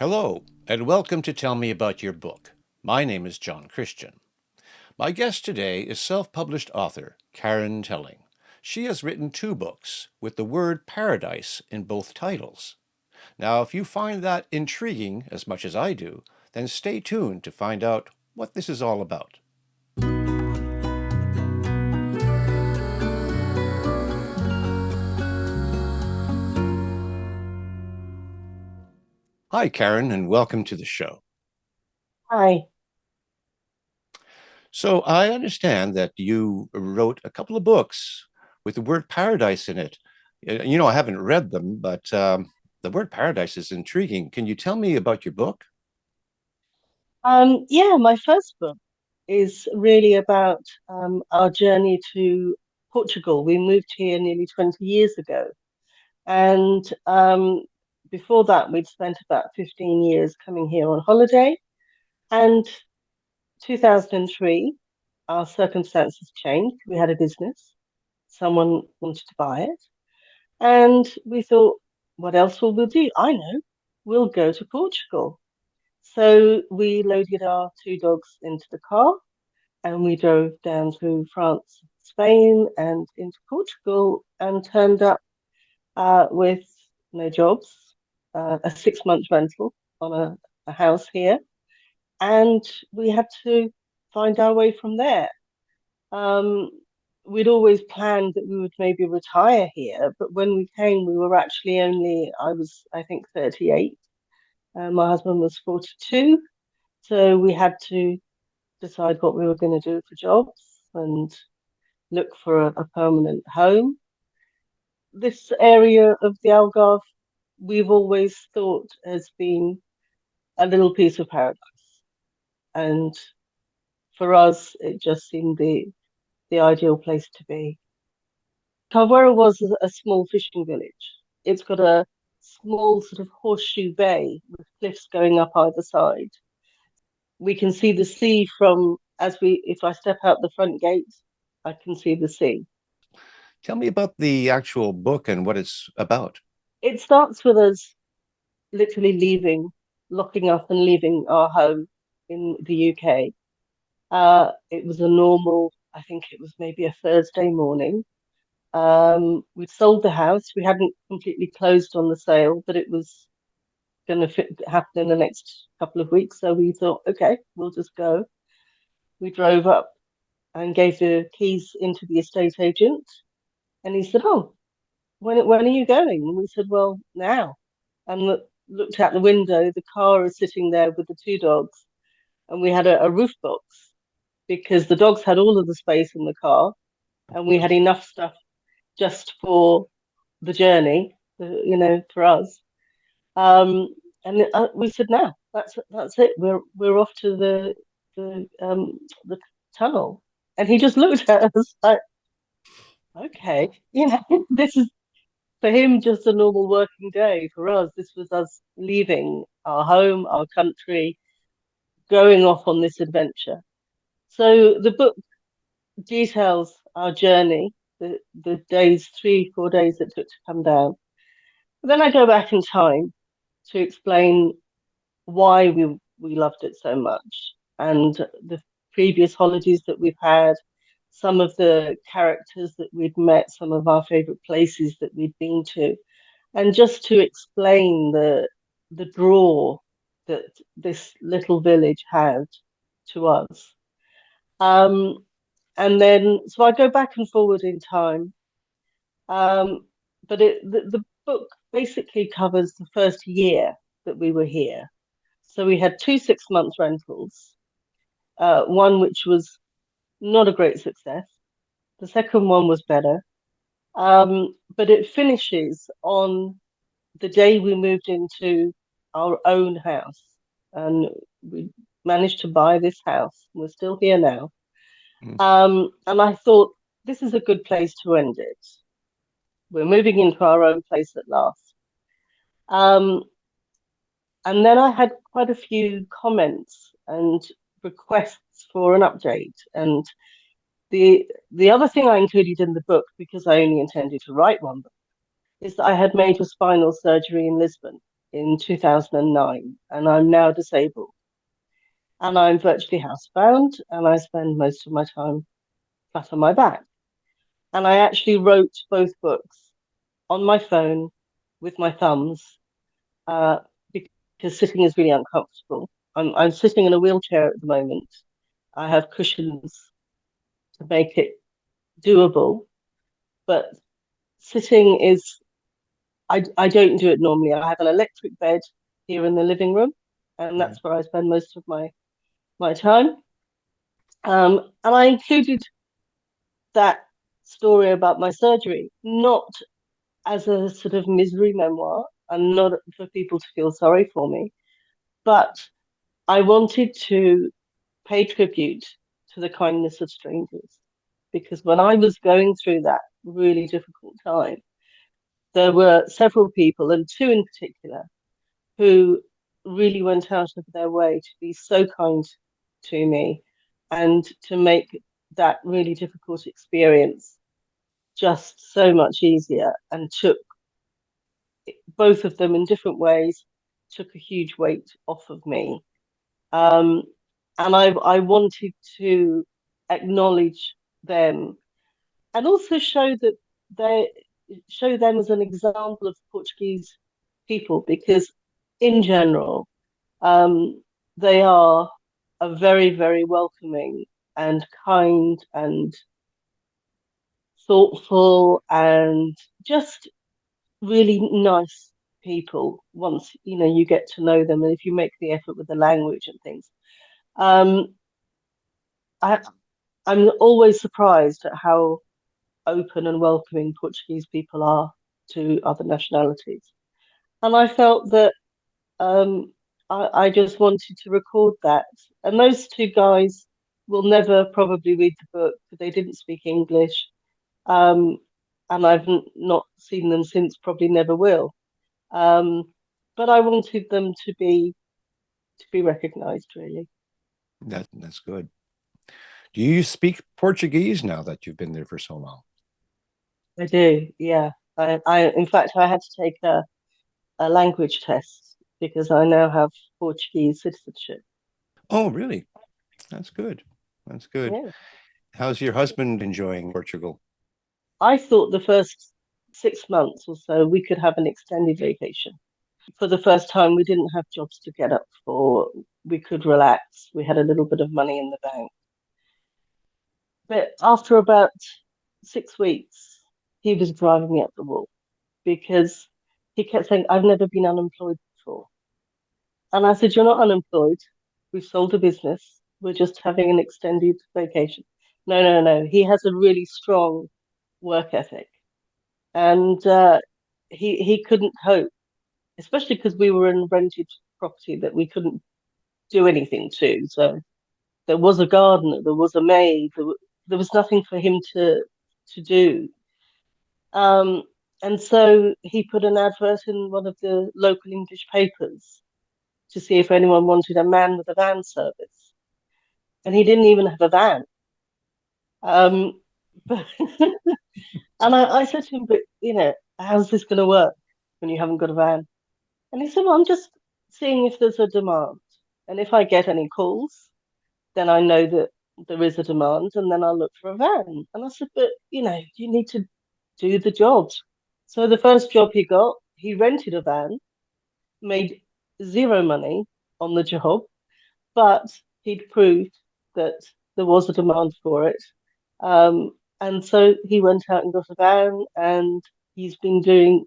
Hello, and welcome to Tell Me About Your Book. My name is John Christian. My guest today is self-published author Karen Telling. She has written 2 books with the word paradise in both titles. Now, if you find that intriguing as much as I do, then stay tuned to find out what this is all about. Hi, Karen, and welcome to the show. Hi. So I understand that you wrote a couple of books with the word paradise in it. I haven't read them, but the word paradise is intriguing. Can you tell me about your book? Yeah, my first book is really about our journey to Portugal. We moved here nearly 20 years ago. And before that, we'd spent about 15 years coming here on holiday. And 2003, our circumstances changed. We had a business. Someone wanted to buy it. And we thought, what else will we do? I know, we'll go to Portugal. So we loaded our 2 dogs into the car and we drove down through France, Spain, and into Portugal and turned up with no jobs, a 6 month rental on a house here, and we had to find our way from there. Um, we'd always planned that we would maybe retire here, but when we came, we were actually I think, 38. My husband was 42. So we had to decide what we were going to do for jobs and look for a permanent home. This area of the Algarve, we've always thought has been a little piece of paradise. And for us, it just seemed the ideal place to be. Carvoeiro was a small fishing village. It's got a small sort of horseshoe bay with cliffs going up either side. We can see the sea from if I step out the front gate, I can see the sea. Tell me about the actual book and what it's about. It starts with us literally locking up and leaving our home in the UK. It was a normal, I think it was maybe a Thursday morning. We'd sold the house. We hadn't completely closed on the sale, but it was going to happen in the next couple of weeks. So we thought, okay, we'll just go. We drove up and gave the keys into the estate agent. And he said, "Oh, when are you going?" And we said, "Well, now." And looked out the window. The car is sitting there with the 2 dogs, and we had a roof box because the dogs had all of the space in the car, and we had enough stuff just for the journey, for us. Um, and we said, "No, that's it. We're off to the tunnel." And he just looked at us like, "Okay, this is." For him, just a normal working day. For us, this was us leaving our home, our country, going off on this adventure. So the book details our journey, the days, 3, 4 days it took to come down. But then I go back in time to explain why we loved it so much and the previous holidays that we've had, some of the characters that we'd met, some of our favorite places that we'd been to, and just to explain the draw that this little village had to us. Um, and then so I go back and forward in time. Um, but the book basically covers the first year that we were here. So we had 2 6 month rentals, one which was not a great success. The second one was better. But it finishes on the day we moved into our own house, and we managed to buy this house. We're still here now. Mm. And I thought this is a good place to end it. We're moving into our own place at last. Um, and then I had quite a few comments and requests for an update. And the other thing I included in the book, because I only intended to write one book, is that I had major spinal surgery in Lisbon. in 2009, and I'm now disabled. And I'm virtually housebound, and I spend most of my time flat on my back. And I actually wrote both books on my phone with my thumbs uh, because sitting is really uncomfortable. I'm sitting in a wheelchair at the moment. I have cushions to make it doable, but sitting is, I don't do it normally. I have an electric bed here in the living room, and Right. that's where I spend most of my time. And I included that story about my surgery, not as a sort of misery memoir and not for people to feel sorry for me, but I wanted to pay tribute to the kindness of strangers. Because when I was going through that really difficult time, there were several people, and two in particular, who really went out of their way to be so kind to me and to make that really difficult experience just so much easier, and took both of them in different ways, took a huge weight off of me. Um, and I wanted to acknowledge them and also they show them as an example of Portuguese people, because in general, they are a very, very welcoming and kind and thoughtful and just really nice people once you get to know them, and if you make the effort with the language and things. um I I'm always surprised at how open and welcoming Portuguese people are to other nationalities, and I felt that um I just wanted to record that. And those two guys will never probably read the book, they didn't speak English. um and I've not seen them since, probably never will. Um, but I wanted them to be recognised, really. That's good. Do you speak Portuguese now that you've been there for so long? I do, yeah. In fact, I had to take a language test because I now have Portuguese citizenship. Oh, really? That's good. That's good. Yeah. How's your husband enjoying Portugal? I thought the first 6 months or so we could have an extended vacation. For the first time, we didn't have jobs to get up for. We could relax. We had a little bit of money in the bank. But after about 6 weeks, he was driving me up the wall because he kept saying, I've never been unemployed before. And I said, you're not unemployed. We've sold a business. We're just having an extended vacation. No, no, no. He has a really strong work ethic. And he couldn't cope, especially because we were in rented property that we couldn't do anything to. So there was a gardener, there was a maid, there was nothing for him to do. Um, and so he put an advert in one of the local English papers to see if anyone wanted a man with a van service. And he didn't even have a van. Um, but, and I said to him, but how's this going to work when you haven't got a van? And he said, well, I'm just seeing if there's a demand. And if I get any calls, then I know that there is a demand, and then I'll look for a van. And I said, but you need to do the job. So the first job he got, he rented a van, made zero money on the job, but he'd proved that there was a demand for it. And so he went out and got a van, and he's been doing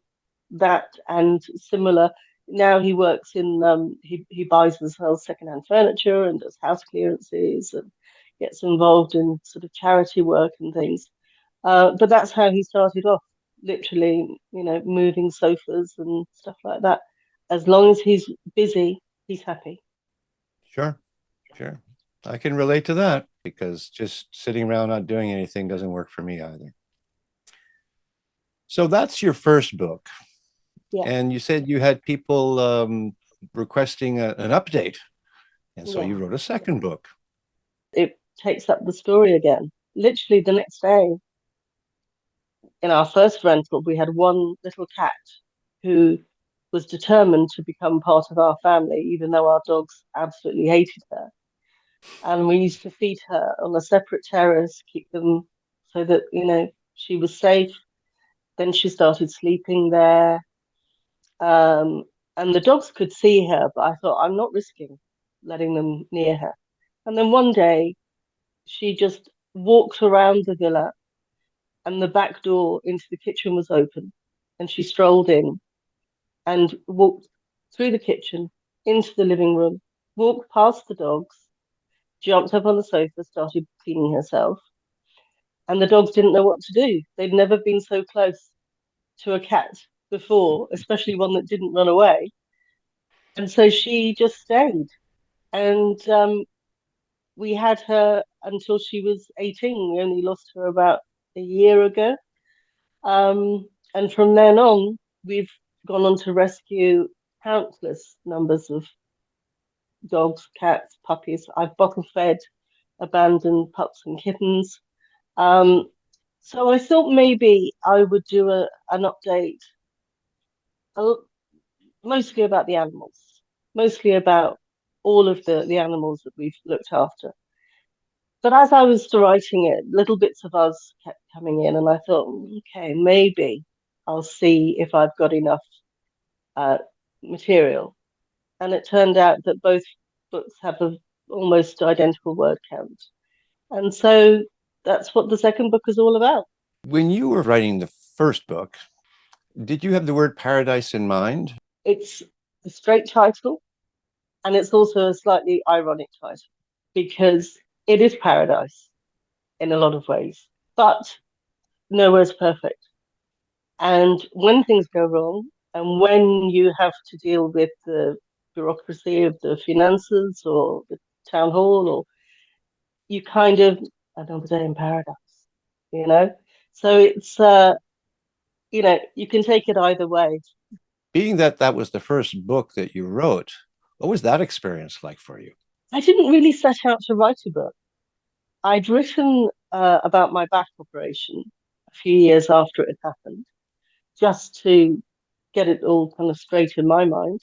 that and similar. Now he works in, he buys and sells secondhand furniture and does house clearances and gets involved in sort of charity work and things. But that's how he started off, literally, moving sofas and stuff like that. As long as he's busy, he's happy. Sure, sure. I can relate to that because just sitting around not doing anything doesn't work for me either. So that's your first book. Yeah, And you said you had people requesting an update. And so yeah. you wrote a second book. It takes up the story again. Literally the next day, in our first rental, we had one little cat who was determined to become part of our family, even though our dogs absolutely hated her. And we used to feed her on a separate terrace, keep them so that, she was safe. Then she started sleeping there. Um, and the dogs could see her, but I thought, I'm not risking letting them near her. And then one day, she just walked around the villa, and the back door into the kitchen was open. And she strolled in and walked through the kitchen into the living room, walked past the dogs, jumped up on the sofa, started cleaning herself. And the dogs didn't know what to do. They'd never been so close to a cat before, especially one that didn't run away. And so she just stayed. And we had her until she was 18. We only lost her about a year ago. And from then on, we've gone on to rescue countless numbers of dogs, cats, puppies. I've bottle fed abandoned pups and kittens. Um, so I thought maybe I would do an update, uh, mostly about the animals, mostly about all of the animals that we've looked after. But as I was writing it, little bits of us kept coming in, and I thought, okay, maybe I'll see if I've got enough uh, material. And it turned out that both books have a almost identical word count. And so that's what the second book is all about. When you were writing the first book, did you have the word paradise in mind? It's a straight title, and it's also a slightly ironic title because it is paradise in a lot of ways, but nowhere's perfect. And when things go wrong, and when you have to deal with the bureaucracy of the finances or the town hall, or you kind of another day in paradise, you know. So it's you can take it either way. Being that that was the first book that you wrote, what was that experience like for you? I didn't really set out to write a book. I'd written about my back operation a few years after it had happened, just to get it all kind of straight in my mind.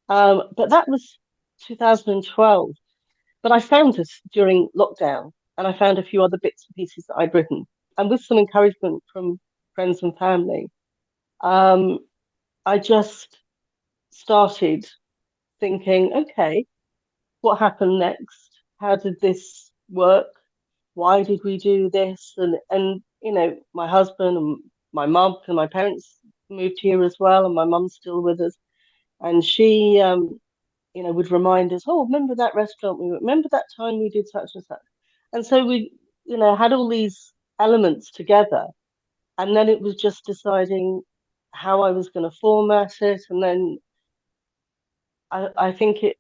But that was 2012. But I found this during lockdown, and I found a few other bits and pieces that I'd written, and with some encouragement from friends and family, um, I just started thinking, okay, what happened next? How did this work? Why did we do this? And my husband and my mum and my parents moved here as well, and my mum's still with us, and she would remind us, oh, remember that restaurant? We remember that time we did such and such. And so we, had all these elements together. And then it was just deciding how I was going to format it. And then I think it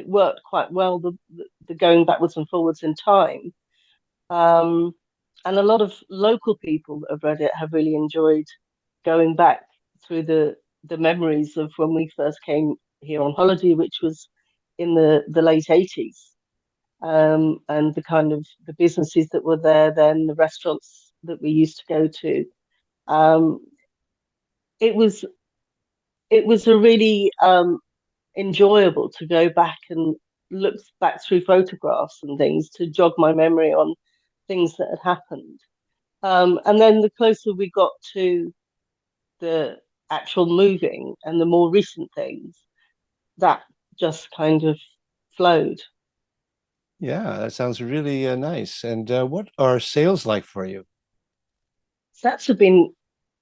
worked quite well, the going backwards and forwards in time. Um, and a lot of local people that have read it have really enjoyed going back through the memories of when we first came here on holiday, which was in the late 80s, and the kind of the businesses that were there then, the restaurants that we used to go to. Um, it was it was a really enjoyable to go back and look back through photographs and things to jog my memory on things that had happened. And then the closer we got to the actual moving and the more recent things, that just kind of flowed. Yeah, that sounds really nice. And what are sales like for you? Sets have been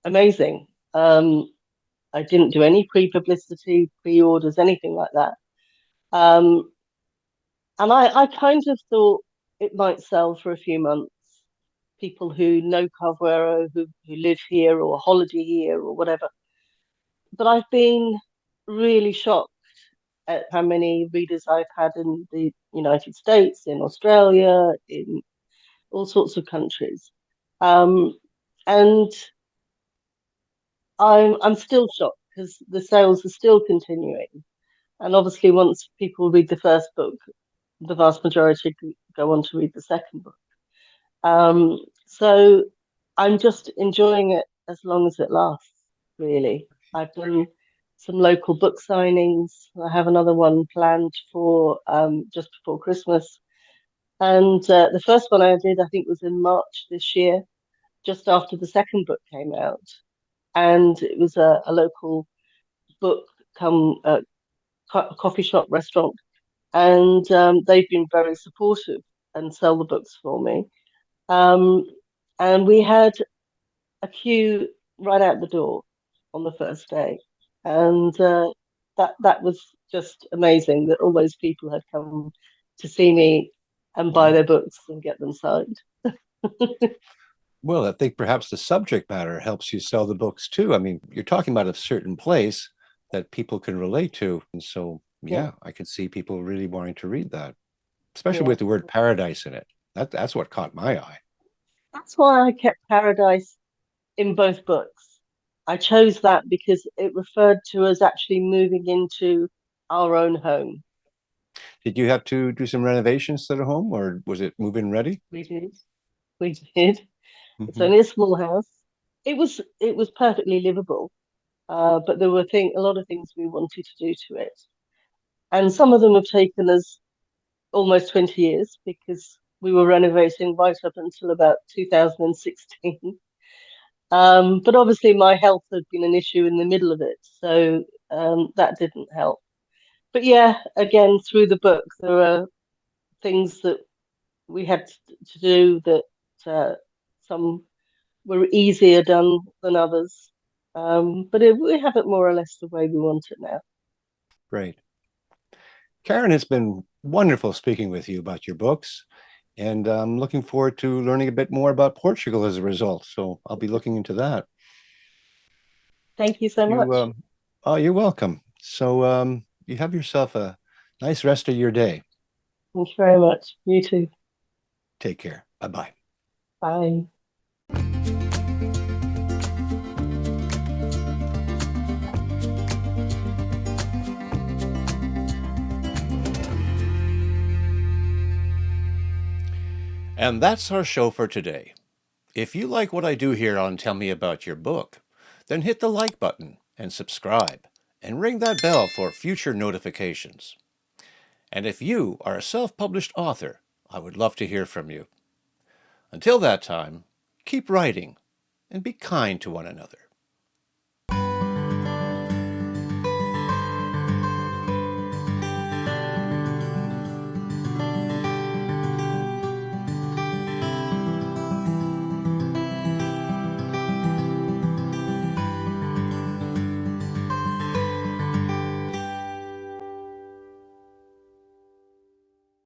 amazing. I didn't do any pre-publicity, pre-orders, anything like that. Um, and I kind of thought it might sell for a few months. People who know Carvoeiro, who live here or holiday here or whatever. But I've been really shocked at how many readers I've had in the United States, in Australia, in all sorts of countries. Um, and I'm still shocked because the sales are still continuing. And obviously, once people read the first book, the vast majority go on to read the second book. So I'm just enjoying it as long as it lasts, really. I've done some local book signings. I have another one planned for just before Christmas. And the first one I did, I think, was in March this year, just after the second book came out. And it was a local book come coffee shop restaurant, and they've been very supportive and sell the books for me. Um, and we had a queue right out the door on the first day, and that was just amazing that all those people had come to see me and buy Wow. their books and get them signed. Well, I think perhaps the subject matter helps you sell the books too. I mean, you're talking about a certain place that people can relate to. And so, Yeah, yeah, I can see people really wanting to read that, especially yeah. with the word paradise in it. That's what caught my eye. That's why I kept Paradise in both books. I chose that because it referred to us actually moving into our own home. Did you have to do some renovations to the home or was it move-in ready? We did. We did. It's Hmm. only a small house. It was perfectly livable, but there were a lot of things we wanted to do to it, and some of them have taken us almost 20 years because we were renovating right up until about 2016. But obviously, my health had been an issue in the middle of it, so that didn't help. But yeah, again, through the book, there are things that we had to do that some were easier done than others. We have it more or less the way we want it now. Great. Karen, it's been wonderful speaking with you about your books. And I'm looking forward to learning a bit more about Portugal as a result. So I'll be looking into that. Thank you so You, much. oh, you're welcome. So you have yourself a nice rest of your day. Thank you very much. You too. Take care. Bye bye. Bye. And that's our show for today. If you like what I do here on Tell Me About Your Book, then hit the like button and subscribe and ring that bell for future notifications. And if you are a self-published author, I would love to hear from you. Until that time, keep writing and be kind to one another.